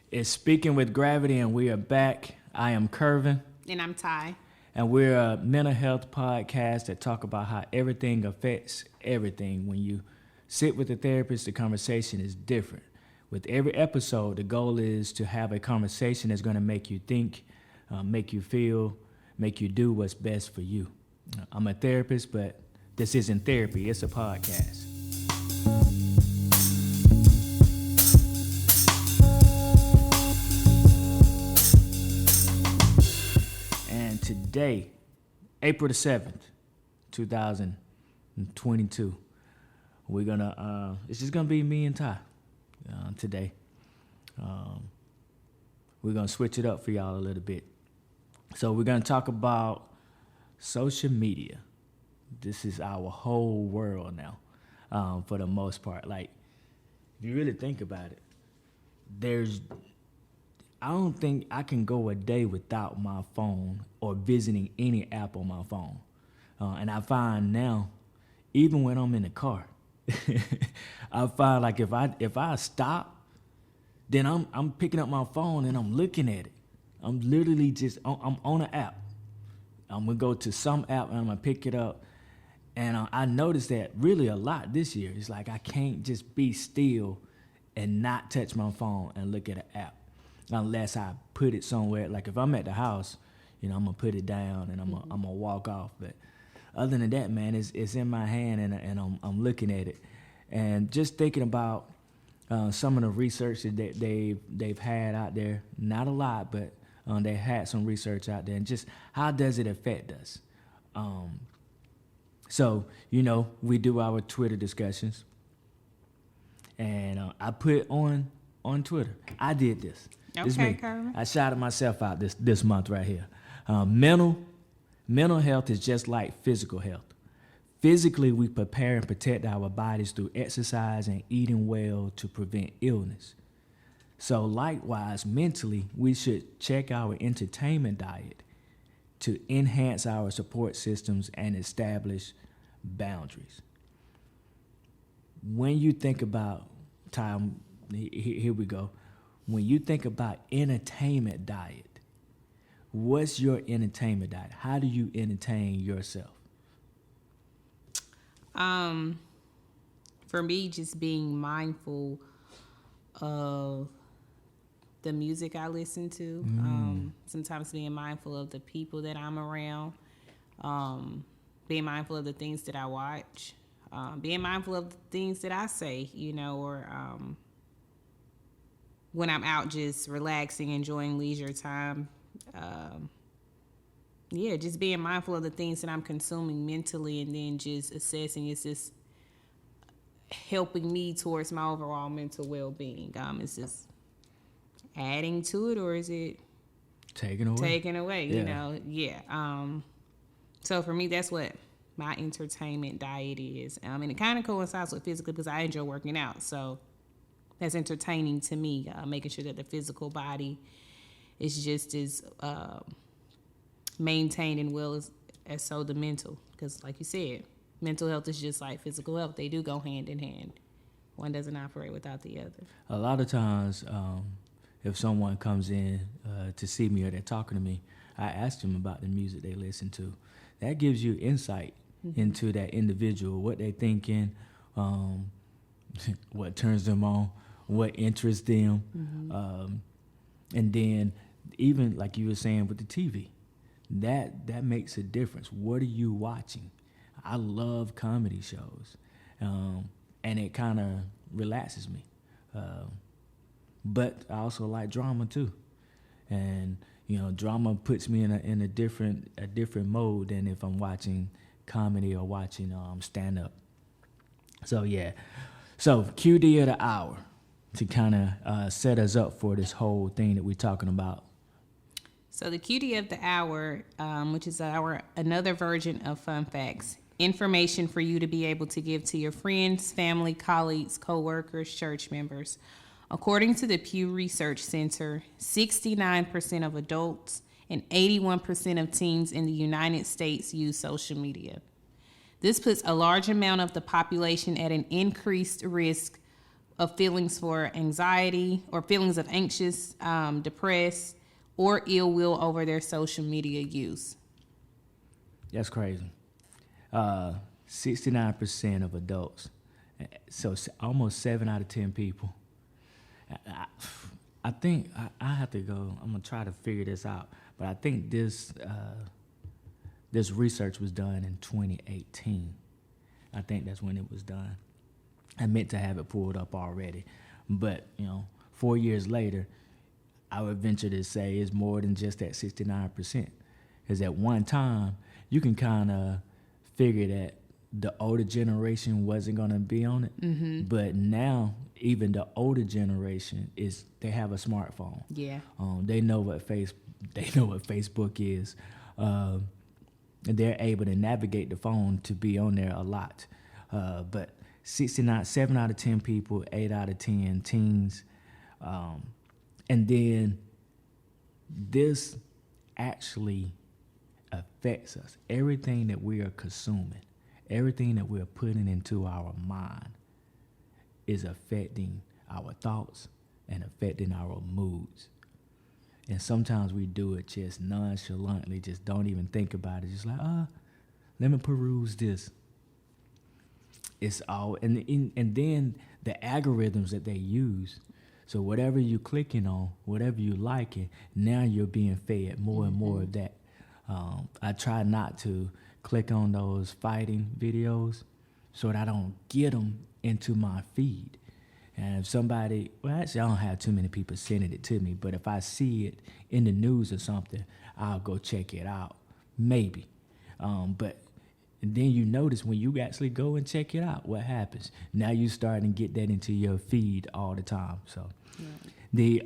It's Speaking with Gravity, and we are back. I am Curvin. And I'm Ty. And we're a mental health podcast that talk about how everything affects everything. When you sit with a therapist, the conversation is different. With every episode, the goal is to have a conversation that's going to make you think, make you feel, make you do what's best for you. I'm a therapist, but this isn't therapy. It's a podcast. Today, April the 7th, 2022, we're gonna, it's just gonna be me and Ty today. We're gonna switch it up for y'all a little bit. So we're gonna talk about social media. This is our whole world now, for the most part. Like, if you really think about it, I don't think I can go a day without my phone or visiting any app on my phone. And I find now, even when I'm in the car, I find like if I stop, then I'm picking up my phone and I'm looking at it. I'm literally I'm on an app. I'm gonna go to some app and I'm gonna pick it up. And I noticed that really a lot this year. It's like I can't just be still and not touch my phone and look at an app. Unless I put it somewhere, like if I'm at the house, I'm gonna put it down and I'm gonna walk off. But other than that, man, it's in my hand and I'm looking at it, and just thinking about some of the research that they've had out there. Not a lot, but they had some research out there, and just how does it affect us? So we do our Twitter discussions, and I put on Twitter. I did this. Okay, Carmen. I shouted myself out this month right here. Mental health is just like physical health. Physically, we prepare and protect our bodies through exercise and eating well to prevent illness. So likewise, mentally, we should check our entertainment diet to enhance our support systems and establish boundaries. When you think about time, here we go. When you think about entertainment diet, what's your entertainment diet? How do you entertain yourself? For me, just being mindful of the music I listen to. Sometimes being mindful of the people that I'm around. Being mindful of the things that I watch. Being mindful of the things that I say, or when I'm out just relaxing, enjoying leisure time. Just being mindful of the things that I'm consuming mentally, and then just assessing, is this helping me towards my overall mental well-being? Is this adding to it, or is it taking away? So for me, that's what my entertainment diet is. And it kind of coincides with physically, because I enjoy working out. So that's entertaining to me, making sure that the physical body is just as maintained and well as so the mental. Because like you said, mental health is just like physical health. They do go hand in hand. One doesn't operate without the other. A lot of times, if someone comes in to see me or they're talking to me, I ask them about the music they listen to. That gives you insight into that individual, what they're thinking, what turns them on, what interests them. And then even like you were saying with the TV, that makes a difference. What are you watching? I love comedy shows, and it kind of relaxes me. But I also like drama too, and drama puts me in a different mode than if I'm watching comedy or watching stand up. So yeah, so QD of the hour to kind of set us up for this whole thing that we're talking about. So the QD of the hour, which is another version of fun facts, information for you to be able to give to your friends, family, colleagues, co-workers, church members. According to the Pew Research Center, 69% of adults and 81% of teens in the United States use social media. This puts a large amount of the population at an increased risk of feelings for anxiety or feelings of anxious, depressed, or ill will over their social media use. That's crazy. 69% of adults, so almost 7 out of 10 people. I think I have to go. I'm gonna try to figure this out, but I think this research was done in 2018. I think that's when it was done. I meant to have it pulled up already, but 4 years later, I would venture to say it's more than just that 69%. Because at one time, you can kind of figure that the older generation wasn't going to be on it, but now even the older generation they have a smartphone. Yeah. They know what Facebook is. They're able to navigate the phone to be on there a lot. But 7 out of 10 people, 8 out of 10 teens, and then this actually affects us. Everything that we are consuming, everything that we're putting into our mind is affecting our thoughts and affecting our moods. And sometimes we do it just nonchalantly, just don't even think about it. Just like, let me peruse this. It's all, and then the algorithms that they use. So whatever you're clicking on, whatever you liking, now you're being fed more and more of that. I try not to click on those fighting videos so that I don't get them into my feed. And if somebody, actually I don't have too many people sending it to me, but if I see it in the news or something, I'll go check it out, maybe. But then you notice when you actually go and check it out, what happens? Now you starting to get that into your feed all the time. So the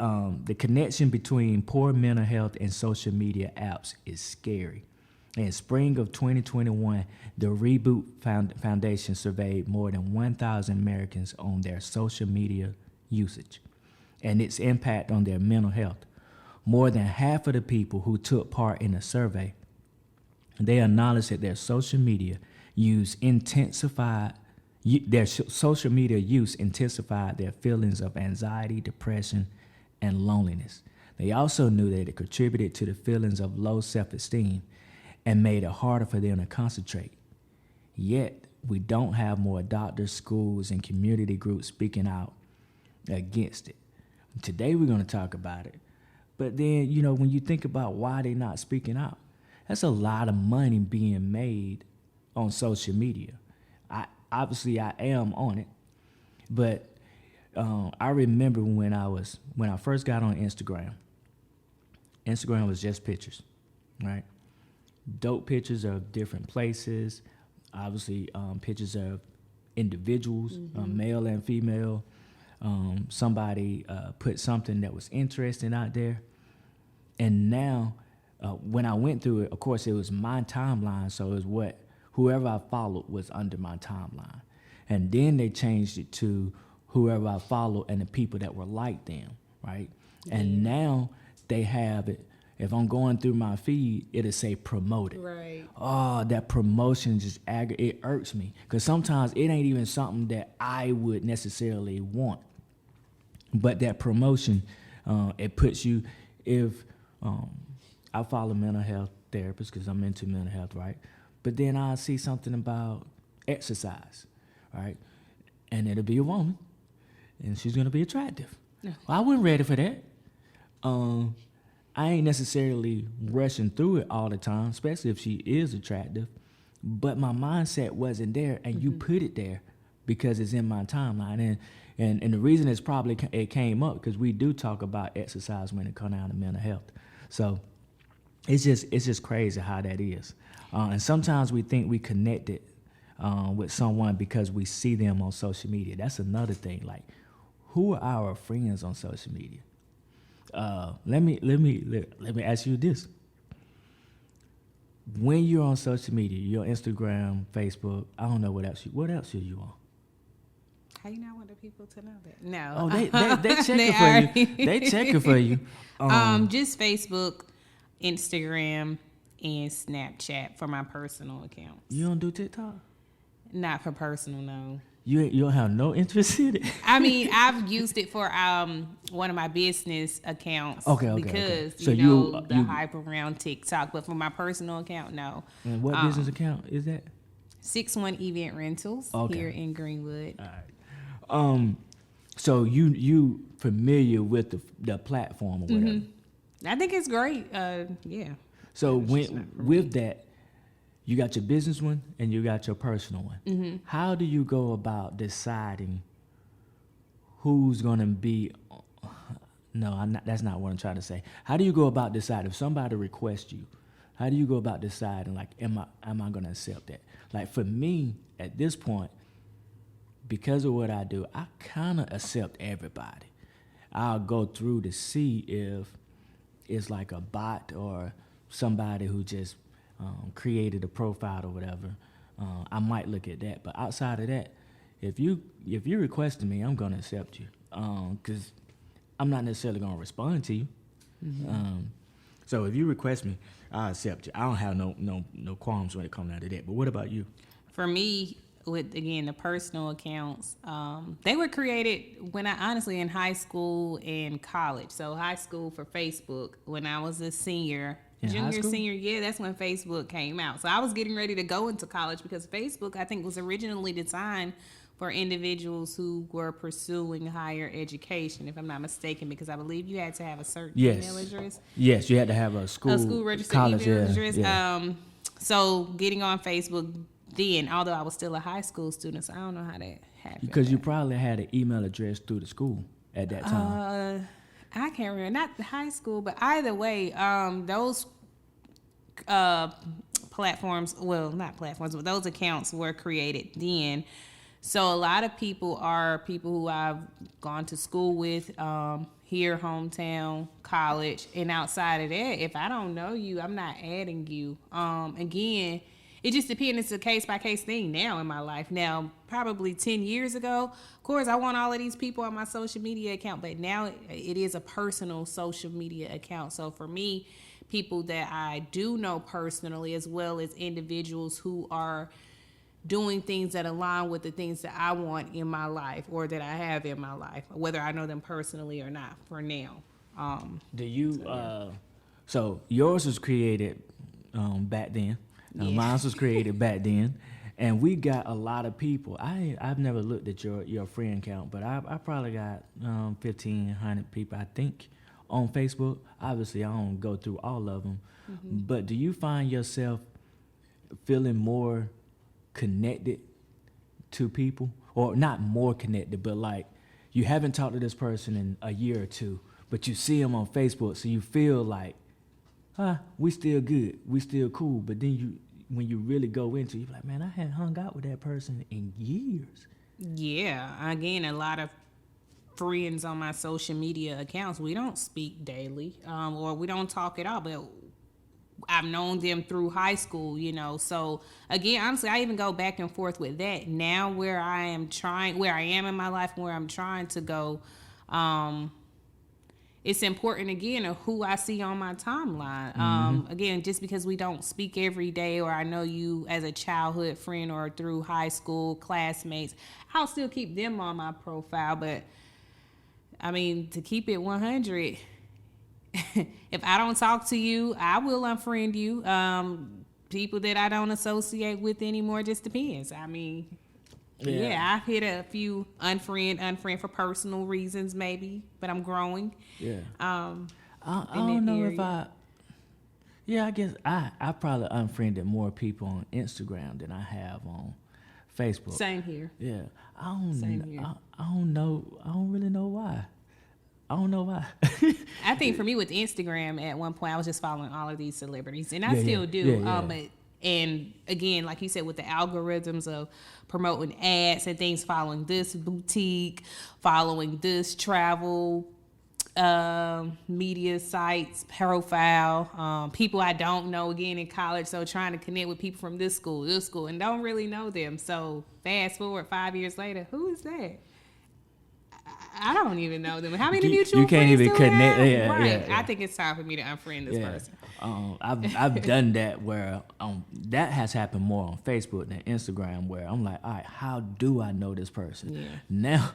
connection between poor mental health and social media apps is scary. In spring of 2021, the Reboot Foundation surveyed more than 1,000 Americans on their social media usage and its impact on their mental health. More than half of the people who took part in the survey, they acknowledged that their social media use intensified their feelings of anxiety, depression, and loneliness. They also knew that it contributed to the feelings of low self-esteem and made it harder for them to concentrate. Yet, we don't have more doctors, schools, and community groups speaking out against it. Today, we're going to talk about it. But then, when you think about why they're not speaking out, that's a lot of money being made on social media. I am on it, but I remember when I first got on Instagram. Instagram was just pictures, right? Dope pictures of different places, obviously pictures of individuals, male and female. Somebody put something that was interesting out there. And now, when I went through it, of course, it was my timeline, so it was whoever I followed was under my timeline. And then they changed it to whoever I followed and the people that were like them, right? Yeah. And now they have it. If I'm going through my feed, it'll say promoted. Right. Oh, that promotion just it irks me. Because sometimes it ain't even something that I would necessarily want. But that promotion, it puts you, if I follow mental health therapists because I'm into mental health, right? But then I'll see something about exercise, right? And it'll be a woman, and she's going to be attractive. Well, I wasn't ready for that. I ain't necessarily rushing through it all the time, especially if she is attractive. But my mindset wasn't there, and you put it there because it's in my timeline. And the reason it's probably it came up because we do talk about exercise when it comes down to mental health. So it's just crazy how that is. And sometimes we think we connected with someone because we see them on social media. That's another thing. Like, who are our friends on social media? Let me ask you this. When you're on social media, you're on Instagram, Facebook, I don't know what else are you on? How you not want the people to know that? No. Oh, they checking for you. They checking for you. Just Facebook, Instagram, and Snapchat for my personal accounts. You don't do TikTok? Not for personal, no. You don't have no interest in it? I mean, I've used it for one of my business accounts. Okay. Because So the hype around TikTok, but for my personal account, no. And what business account is that? 61 Event Rentals here in Greenwood. All right. So you familiar with the platform or whatever? I think it's great. Yeah. So with that, you got your business one and you got your personal one. How do you go about deciding who's gonna be? No, that's not what I'm trying to say. How do you go about deciding if somebody requests you? How do you go about deciding, like, am I gonna accept that? Like, for me at this point, because of what I do, I kind of accept everybody. I'll go through to see if it's like a bot or somebody who just created a profile or whatever. I might look at that, but outside of that, if you requesting me, I'm gonna accept you, because I'm not necessarily gonna respond to you. So if you request me, I accept you. I don't have no qualms when it comes down to that. But what about you? For me, with again the personal accounts, they were created when I honestly in high school and college. So high school for Facebook when I was a senior. Junior, senior, yeah, that's when Facebook came out. So I was getting ready to go into college because Facebook, I think, was originally designed for individuals who were pursuing higher education, if I'm not mistaken, because I believe you had to have a certain email address. Yes, you had to have a school registered college, email address. Yeah. So getting on Facebook then, although I was still a high school student, so I don't know how that happened. Because you probably had an email address through the school at that time. I can't remember, not the high school, but either way, those platforms, well, not platforms, but those accounts were created then. So a lot of people are people who I've gone to school with, here, hometown, college, and outside of that, if I don't know you, I'm not adding you. Again, it just depends. It's a case-by-case thing now in my life. Now, probably 10 years ago, of course, I want all of these people on my social media account, but now it is a personal social media account. So for me, people that I do know personally, as well as individuals who are doing things that align with the things that I want in my life or that I have in my life, whether I know them personally or not for now. Do you, so yours was created back then. Mine was created back then, and we got a lot of people. I've never looked at your friend count, but I probably got 1,500 people, I think, on Facebook. Obviously, I don't go through all of them, but do you find yourself feeling more connected to people, or not more connected, but like you haven't talked to this person in a year or two, but you see them on Facebook, so you feel like, we still good, we still cool. But then when you really go into it, you're like, man, I hadn't hung out with that person in years. Yeah, again, a lot of friends on my social media accounts, we don't speak daily, or we don't talk at all, but I've known them through high school, So again, honestly, I even go back and forth with that. Now where I am in my life, where I'm trying to go, it's important, again, of who I see on my timeline. Again, just because we don't speak every day, or I know you as a childhood friend or through high school classmates, I'll still keep them on my profile. But, I mean, to keep it 100, if I don't talk to you, I will unfriend you. People that I don't associate with anymore, just depends. I mean... Yeah, I've hit a few unfriend for personal reasons, maybe, but I'm growing. Yeah. I don't know if I guess I probably unfriended more people on Instagram than I have on Facebook. Same here. Yeah. Same here. I don't know. I don't really know why. I don't know why. I think for me with Instagram, at one point, I was just following all of these celebrities, and I still do. But and again, like you said, with the algorithms of promoting ads and things, following this boutique, following this travel media sites profile, people I don't know, again, in college, so trying to connect with people from this school, and don't really know them. So fast forward 5 years later, who is that? I don't even know them. How many You mutual can't friends even do we connect. have? Yeah, Right. yeah. I think it's time for me to unfriend this person. I've done that where that has happened more on Facebook than Instagram, where I'm like, all right, how do I know this person? Yeah. Now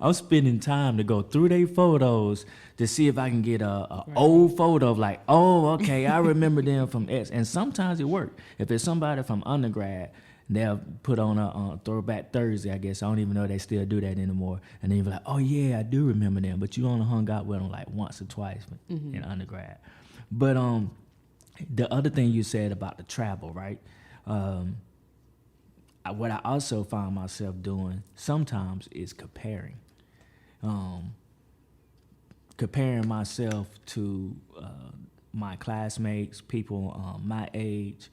I'm spending time to go through their photos to see if I can get a old photo of like, oh, okay, I remember them from X. And sometimes it works. If it's somebody from undergrad, they'll put on a throwback Thursday, I guess. I don't even know if they still do that anymore. And then you're like, oh, yeah, I do remember them. But you only hung out with them like once or twice in undergrad. But the other thing you said about the travel, right? What I also find myself doing sometimes is comparing. Comparing myself to my classmates, people my age,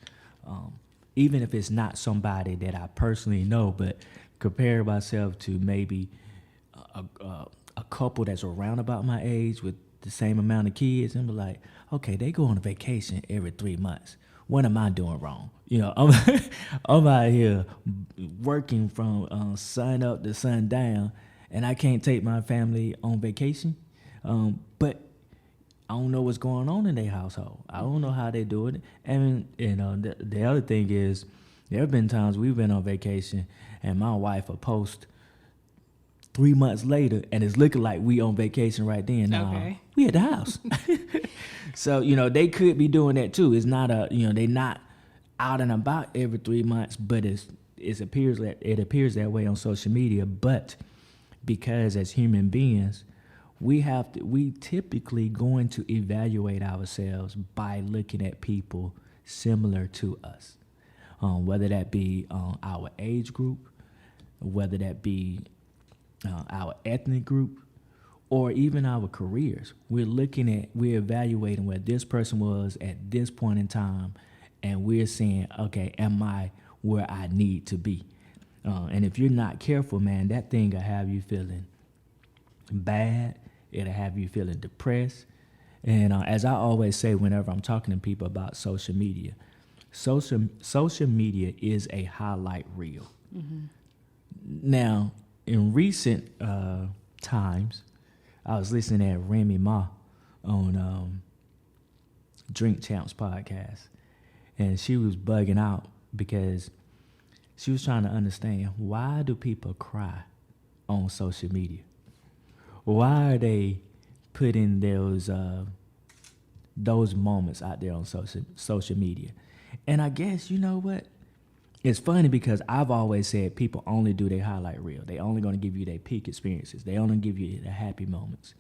even if it's not somebody that I personally know, but compare myself to maybe a couple that's around about my age with the same amount of kids, and be like, okay, they go on a vacation every 3 months. What am I doing wrong? You know, I'm out here working from sun up to sun down, and I can't take my family on vacation. But I don't know what's going on in their household. I don't know how they do it. And you know, the other thing is, there have been times we've been on vacation, and my wife will post 3 months later, and it's looking like we on vacation right then. Okay. We at the house. So, you know, they could be doing that too. It's not they not out and about every 3 months, but it appears that way on social media. But because as human beings, we typically going to evaluate ourselves by looking at people similar to us, whether that be our age group, whether that be our ethnic group, or even our careers. We're evaluating where this person was at this point in time, and we're saying, okay, am I where I need to be? And if you're not careful, man, that thing will have you feeling bad. It'll have you feeling depressed. And as I always say whenever I'm talking to people about social media is a highlight reel. Mm-hmm. Now, in recent times, I was listening to Remy Ma on Drink Champs podcast, and she was bugging out because she was trying to understand, why do people cry on social media? Why are they putting those moments out there on social media? And I guess, you know what? It's funny because I've always said people only do their highlight reel. They only going to give you their peak experiences. They only give you the happy moments.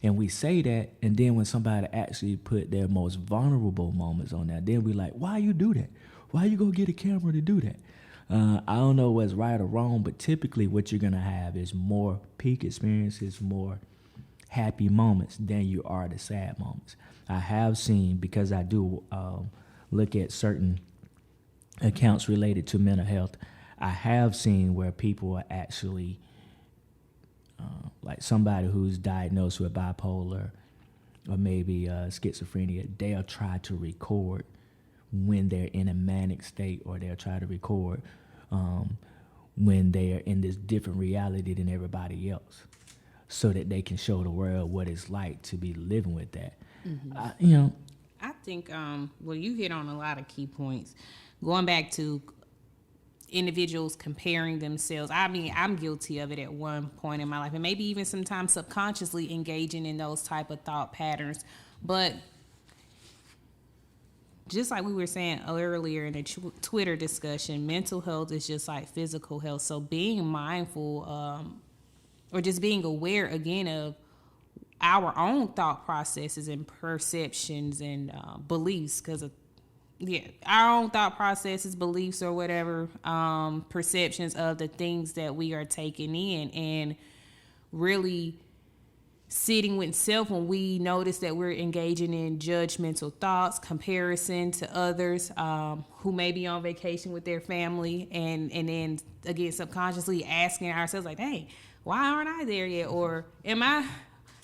And we say that, and then when somebody actually put their most vulnerable moments on there, then we like, why you do that? Why you go get a camera to do that? I don't know what's right or wrong, but typically what you're going to have is more peak experiences, more happy moments than you are the sad moments. I have seen, because I do look at certain accounts related to mental health, I have seen where people are actually, like somebody who's diagnosed with bipolar or maybe schizophrenia, they'll try to record when they're in a manic state, or they'll try to record when they're in this different reality than everybody else, so that they can show the world what it's like to be living with that. Mm-hmm. I think, well, you hit on a lot of key points. Going back to individuals comparing themselves. I mean, I'm guilty of it at one point in my life, and maybe even sometimes subconsciously engaging in those type of thought patterns. But just like we were saying earlier in the Twitter discussion, mental health is just like physical health. So being mindful, or just being aware again of our own thought processes and perceptions and beliefs, because our own thought processes, beliefs, or whatever, perceptions of the things that we are taking in, and really sitting with self when we notice that we're engaging in judgmental thoughts, comparison to others who may be on vacation with their family, and then again subconsciously asking ourselves like, hey, why aren't I there yet? Or am I?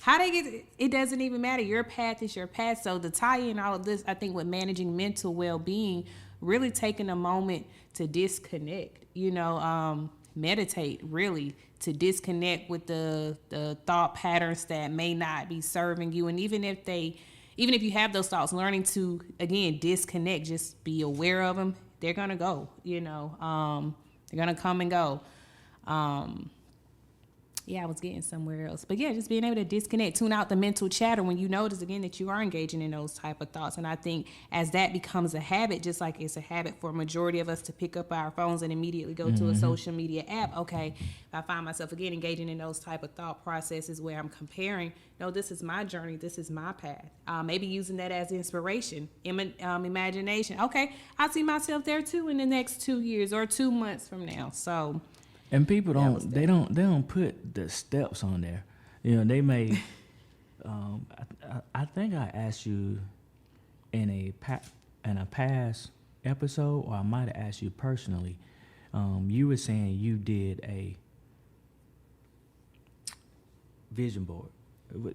How they get it doesn't even matter. Your path is your path. So to tie in all of this, I think with managing mental well-being, really taking a moment to disconnect, meditate, really, to disconnect with the thought patterns that may not be serving you. And even if you have those thoughts, learning to, again, disconnect, just be aware of them. They're going to go, they're going to come and go. I was getting somewhere else. But yeah, just being able to disconnect, tune out the mental chatter when you notice, again, that you are engaging in those type of thoughts. And I think as that becomes a habit, just like it's a habit for a majority of us to pick up our phones and immediately go to a social media app. Okay, if I find myself, again, engaging in those type of thought processes where I'm comparing, no, this is my journey, this is my path. Maybe using that as inspiration, imagination. Okay, I see myself there too in the next 2 years or 2 months from now. So... And people don't put the steps on there. They may. I think I asked you in a past episode, or I might have asked you personally. You were saying you did a vision board.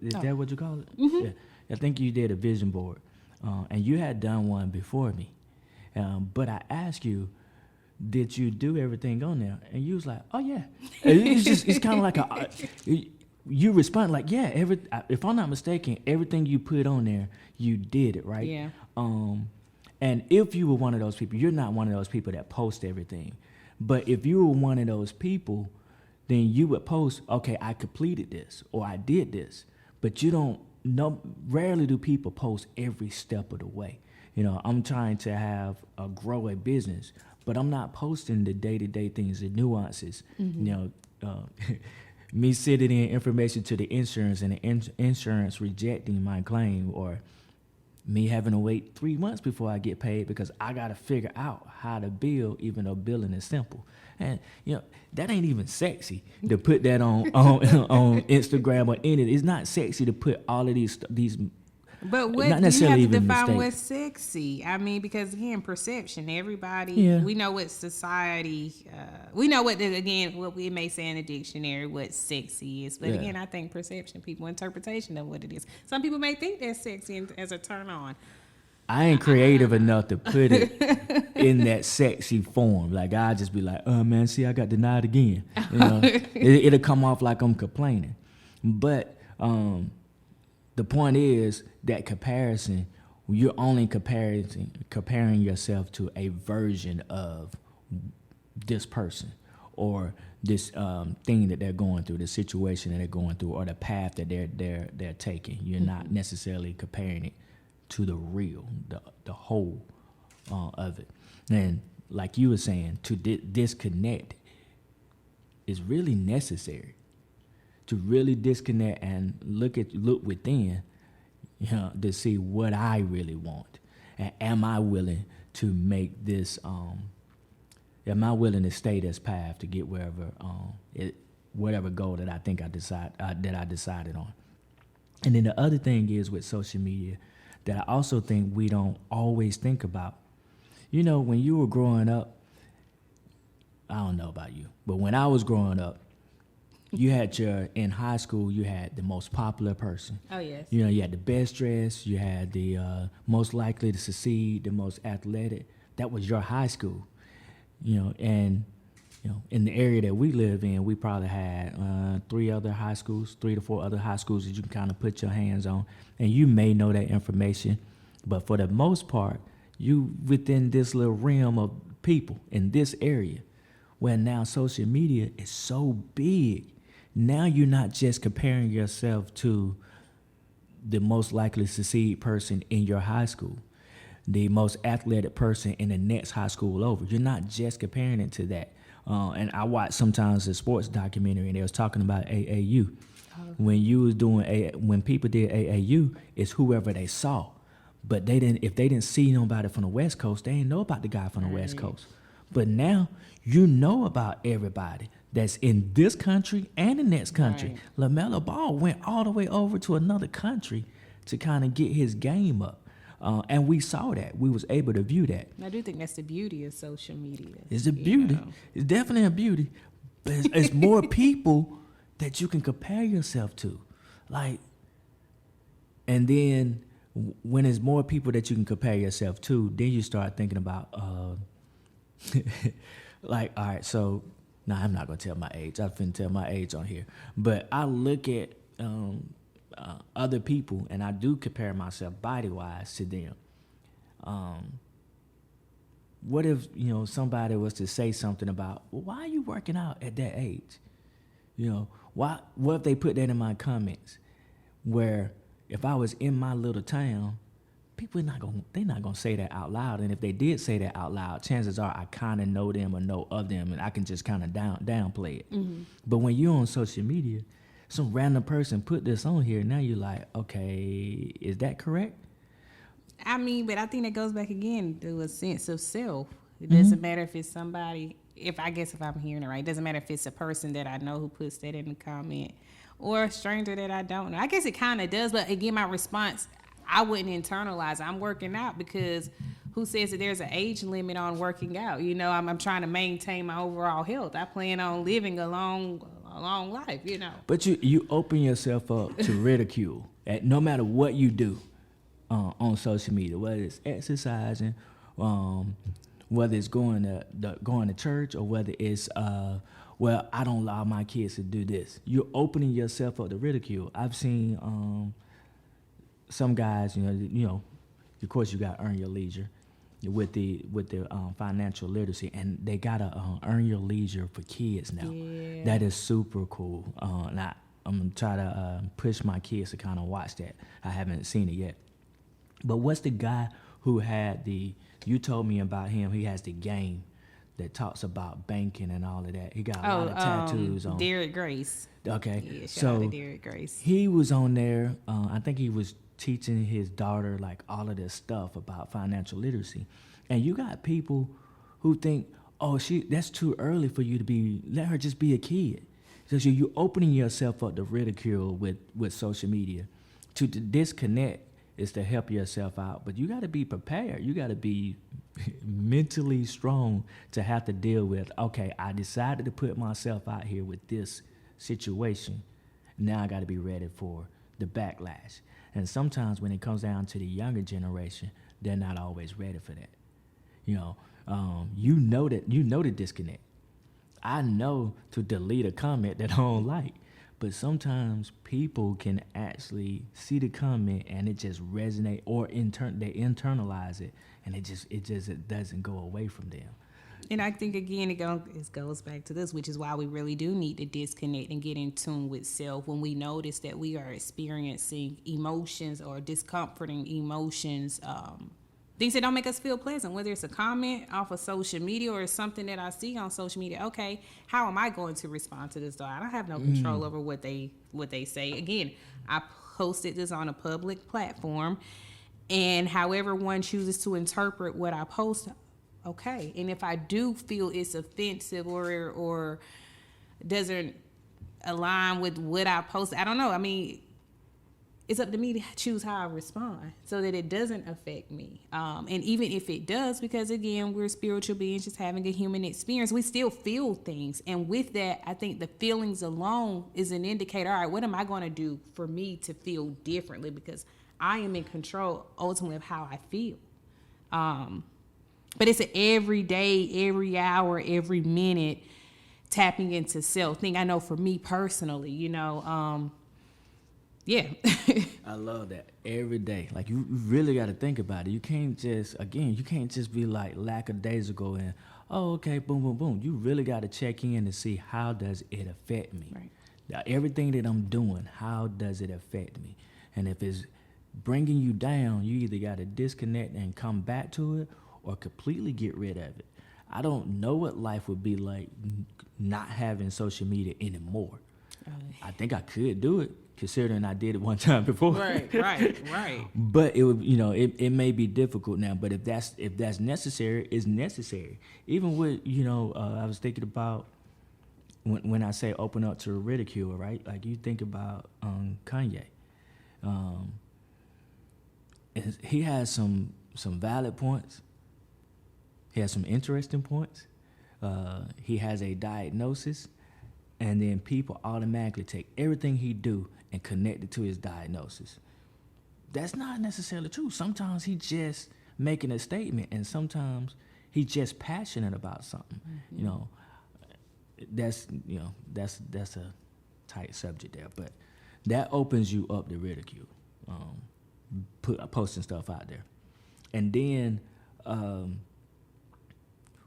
Is that what you call it? Mm-hmm. Yeah. I think you did a vision board, and you had done one before me. But I asked you, did you do everything on there? And you was like, oh yeah. It's kind of like you respond like, yeah, if I'm not mistaken, everything you put on there, you did it, right? Yeah. And if you were one of those people, you're not one of those people that post everything. But if you were one of those people, then you would post, okay, I completed this or I did this. But rarely do people post every step of the way. I'm trying to grow a business, but I'm not posting the day-to-day things, the nuances. Me sending in information to the insurance and the insurance rejecting my claim, or me having to wait 3 months before I get paid because I got to figure out how to bill, even though billing is simple. And, that ain't even sexy to put that on Instagram or anything. It's not sexy to put all of these But what not do you have to define mistakes. what's sexy? I mean, because again, perception. Everybody, we know what society, we know what we may say in the dictionary what sexy is. But again, I think perception, people interpretation of what it is. Some people may think that's sexy as a turn on. I ain't creative enough to put it in that sexy form. Like I just be like, oh man, see, I got denied again. It'll come off like I'm complaining. But the point is that comparison, you're only comparing yourself to a version of this person or this thing that they're going through, the situation that they're going through, or the path that they're taking. You're not necessarily comparing it to the real, the whole of it. And like you were saying, to disconnect is really necessary. To really disconnect and look within, to see what I really want, and am I willing to make this? Am I willing to stay this path to get whatever goal that I think I decided on? And then the other thing is with social media that I also think we don't always think about. When you were growing up, I don't know about you, but when I was growing up, you had in high school, you had the most popular person. Oh, yes. You had the best dress, you had the most likely to succeed, the most athletic. That was your high school. And in the area that we live in, we probably had 3 to 4 other high schools that you can kind of put your hands on. And you may know that information, but for the most part, you within this little realm of people in this area, where now social media is so big. Now you're not just comparing yourself to the most likely to succeed person in your high school, the most athletic person in the next high school over. You're not just comparing it to that. And I watch sometimes a sports documentary, and they was talking about AAU. When you was when people did AAU, it's whoever they saw, but if they didn't see nobody from the West Coast, they didn't know about the guy from the West Coast. But now you know about everybody that's in this country and the next country. Right. LaMelo Ball went all the way over to another country to kind of get his game up. And we saw that. We was able to view that. I do think that's the beauty of social media. It's a beauty. It's definitely a beauty. But it's more people that you can compare yourself to. And then when there's more people that you can compare yourself to, then you start thinking about, all right, so No, I'm not gonna tell my age. I finna tell my age on here. But I look at other people, and I do compare myself body wise to them. What if somebody was to say something about, well, why are you working out at that age? Why? What if they put that in my comments? Where if I was in my little town, people they're not gonna say that out loud. And if they did say that out loud, chances are I kind of know them or know of them, and I can just kind of downplay it. Mm-hmm. But when you're on social media, some random person put this on here. Now you're like, okay, is that correct? I mean, but I think that goes back again to a sense of self. It doesn't matter if it's somebody. If I'm hearing it right, it doesn't matter if it's a person that I know who puts that in the comment or a stranger that I don't know. I guess it kind of does, but again, my response, I wouldn't internalize. I'm working out because who says that there's an age limit on working out? I'm trying to maintain my overall health. I plan on living a long life. But you open yourself up to ridicule at no matter what you do on social media, whether it's exercising, whether it's going to church, or whether it's well, I don't allow my kids to do this. You're opening yourself up to ridicule. I've seen some guys, of course you got to earn your leisure with the financial literacy, and they got to earn your leisure for kids now. Yeah. That is super cool. And I'm going to try to push my kids to kind of watch that. I haven't seen it yet. But what's the guy who had you told me about him, he has the game that talks about banking and all of that. He got a lot of tattoos on. Derek Grace. Okay. Yeah, shout out to Derek Grace. He was on there, I think he was teaching his daughter like all of this stuff about financial literacy. And you got people who think, that's too early for you to let her just be a kid. So you're opening yourself up to ridicule with social media. To disconnect is to help yourself out, but you got to be prepared. You got to be mentally strong to have to deal with, okay, I decided to put myself out here with this situation. Now I got to be ready for the backlash. And sometimes when it comes down to the younger generation, they're not always ready for that. You know the disconnect. I know to delete a comment that I don't like, but sometimes people can actually see the comment and it just resonate, or they internalize it, and it doesn't go away from them. And I think, again, it goes back to this, which is why we really do need to disconnect and get in tune with self when we notice that we are experiencing emotions or discomforting emotions, things that don't make us feel pleasant, whether it's a comment off of social media or something that I see on social media. Okay, how am I going to respond to this? I don't have no control over what they say. Again, I posted this on a public platform, and however one chooses to interpret what I post, okay. And if I do feel it's offensive or doesn't align with what I post, I don't know. I mean, it's up to me to choose how I respond so that it doesn't affect me. And even if it does, because again, we're spiritual beings just having a human experience, we still feel things. And with that, I think the feelings alone is an indicator. All right, what am I going to do for me to feel differently? Because I am in control ultimately of how I feel. But it's an every day, every hour, every minute tapping into self thing. I know for me personally, yeah. I love that. Every day. Like, you really got to think about it. You can't just be like lackadaisical and, okay, boom, boom, boom. You really got to check in to see, how does it affect me? Right. Now, everything that I'm doing, how does it affect me? And if it's bringing you down, you either got to disconnect and come back to it, or completely get rid of it. I don't know what life would be like not having social media anymore. I think I could do it, considering I did it one time before. Right. But it would, it may be difficult now. But if that's necessary, it's necessary. Even with, I was thinking about when I say open up to ridicule, right? Like, you think about Kanye. He has some valid points. He has some interesting points. He has a diagnosis, and then people automatically take everything he do and connect it to his diagnosis. That's not necessarily true. Sometimes he just making a statement, and sometimes he's just passionate about something. Mm-hmm. that's that's a tight subject there, but that opens you up to ridicule, posting stuff out there, and then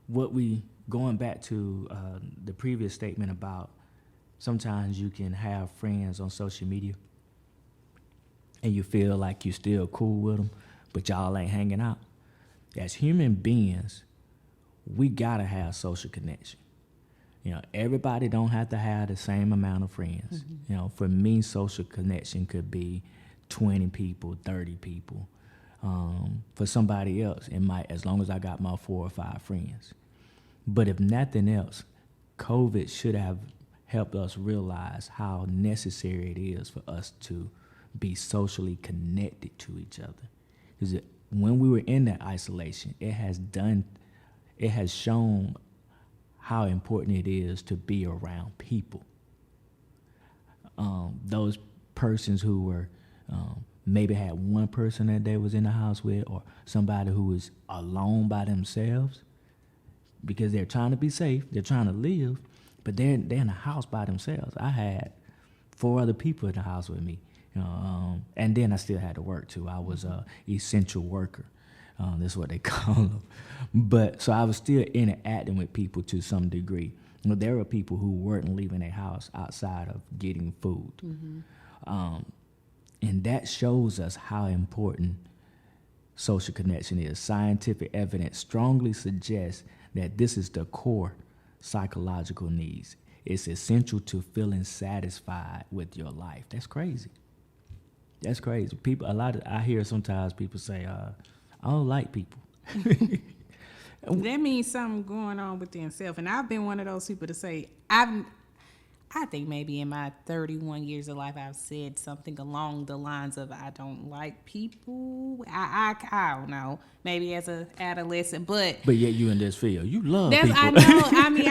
what we going back to the previous statement about sometimes you can have friends on social media and you feel like you're still cool with them, but y'all ain't hanging out. As human beings, we gotta have social connection. Everybody don't have to have the same amount of friends. Mm-hmm. For me, social connection could be 20 people, 30 people. For somebody else, it might, as long as I got my 4 or 5 friends. But if nothing else, COVID should have helped us realize how necessary it is for us to be socially connected to each other. Because when we were in that isolation, it has shown how important it is to be around people. Those persons who were maybe had one person that they was in the house with, or somebody who was alone by themselves, because they're trying to be safe, they're trying to live, but they're in the house by themselves. I had 4 other people in the house with me, and then I still had to work too. I was a essential worker. That's what they call them. But so I was still interacting with people to some degree. There were people who weren't leaving their house outside of getting food. Mm-hmm. And that shows us how important social connection is. Scientific evidence strongly suggests that this is the core psychological needs. It's essential to feeling satisfied with your life. That's crazy. That's crazy. I hear sometimes people say, I don't like people. That means something going on with themselves. And I've been one of those people to say, I think maybe in my 31 years of life, I've said something along the lines of, I don't like people. I don't know, maybe as an adolescent, but yet you in this field, you love people. I know. I mean,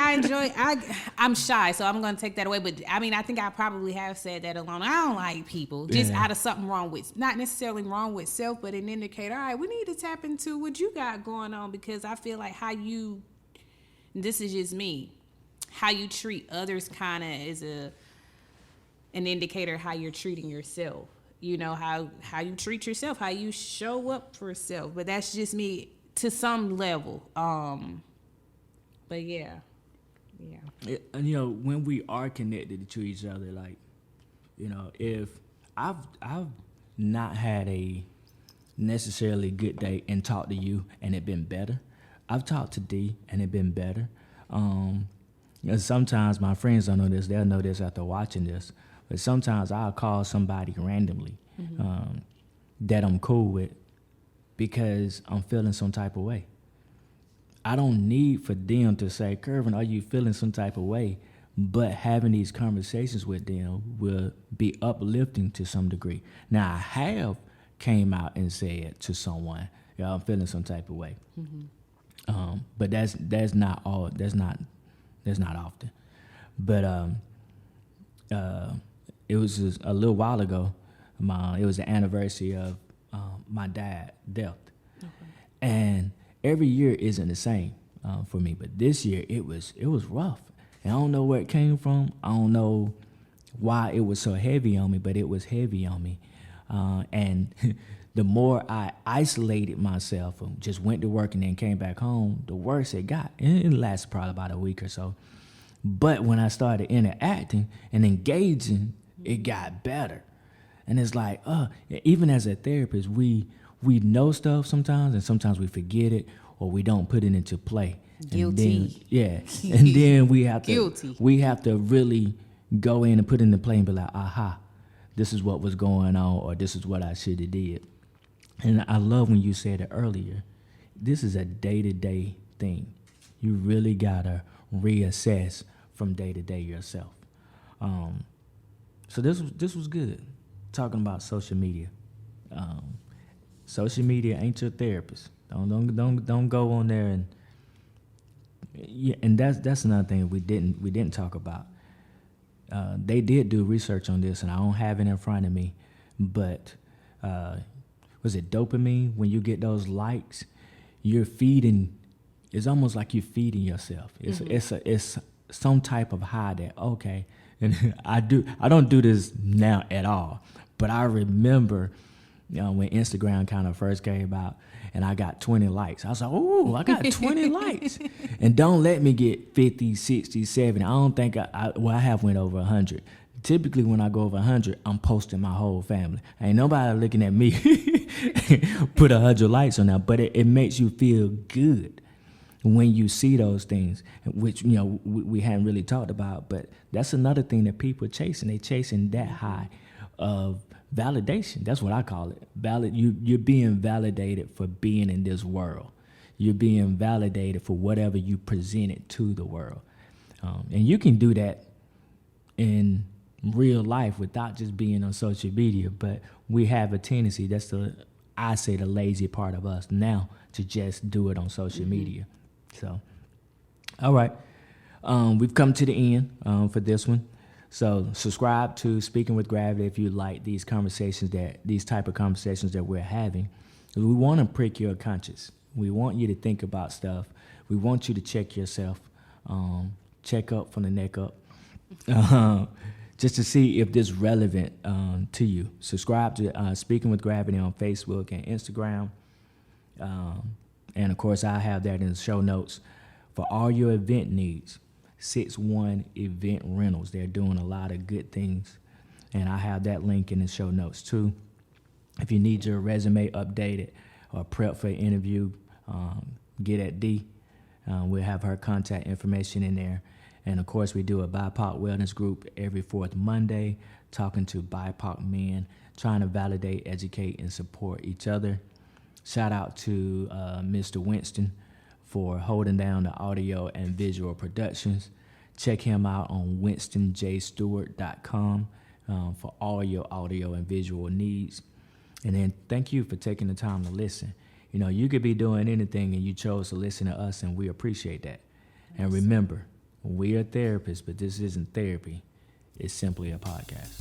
I'm shy, so I'm going to take that away. But I mean, I think I probably have said that alone. I don't like people, just out of something wrong with, not necessarily wrong with self, but an indicator. All right, we need to tap into what you got going on, because I feel like this is just me. How you treat others kind of is an indicator how you're treating yourself. How you treat yourself, how you show up for yourself. But that's just me to some level. But yeah. When we are connected to each other, like, if I've not had a necessarily good day and talked to you and it been better. I've talked to D and it been better. Sometimes my friends don't know this. They'll know this after watching this. But sometimes I'll call somebody randomly that I'm cool with because I'm feeling some type of way. I don't need for them to say, Kervin, are you feeling some type of way? But having these conversations with them will be uplifting to some degree. Now, I have came out and said to someone, I'm feeling some type of way. Mm-hmm. But that's not all. That's not often. But it was just a little while ago. It was the anniversary of my dad's death. Okay. And every year isn't the same for me. But this year it was rough. And I don't know where it came from. I don't know why it was so heavy on me, but it was heavy on me. And the more I isolated myself and just went to work and then came back home, the worse it got. And it lasted probably about a week or so. But when I started interacting and engaging, it got better. And it's like, even as a therapist, we know stuff sometimes, and sometimes we forget it or we don't put it into play. Guilty. And then we have to Guilty. We have to really go in and put it into play and be like, aha, this is what was going on, or this is what I should have did. And I love when you said it earlier. This is a day-to-day thing. You really gotta reassess from day to day yourself. So this was good. Talking about social media. Social media ain't your therapist. Don't go on there and and that's another thing we didn't talk about. They did do research on this, and I don't have it in front of me, but was it dopamine? When you get those likes, you're feeding. It's almost like you're feeding yourself. It's some type of high that, okay, and I don't do this now at all, but I remember, when Instagram kind of first came out and I got 20 likes. I was like, oh, I got 20 likes. And don't let me get 50, 60, 70. I don't think I have went over 100. Typically when I go over 100, I'm posting my whole family. Ain't nobody looking at me put 100 likes on that, but it makes you feel good when you see those things, which, we hadn't really talked about, but that's another thing that people are chasing. They're chasing that high of validation. That's what I call it. You're being validated for being in this world. You're being validated for whatever you presented to the world. And you can do that in real life without just being on social media, but we have a tendency, that's the lazy part of us now, to just do it on social media. So, all right. We've come to the end for this one. So subscribe to Speaking with Gravity if you like these type of conversations that we're having. We want to prick your conscience. We want you to think about stuff. We want you to check yourself, check up from the neck up, just to see if this is relevant to you. Subscribe to Speaking with Gravity on Facebook and Instagram. And of course, I have that in the show notes for all your event needs. 6-1 Event Rentals. They're doing a lot of good things, and I have that link in the show notes too. If you need your resume updated or prep for an interview, get at D. We'll have her contact information in there. And of course, we do a BIPOC wellness group every fourth Monday, talking to BIPOC men, trying to validate, educate, and support each other. Shout out to Mr. Winston for holding down the audio and visual productions. Check him out on winstonjstewart.com for all your audio and visual needs. And then thank you for taking the time to listen. You could be doing anything and you chose to listen to us, and we appreciate that. And remember, we are therapists, but this isn't therapy. It's simply a podcast.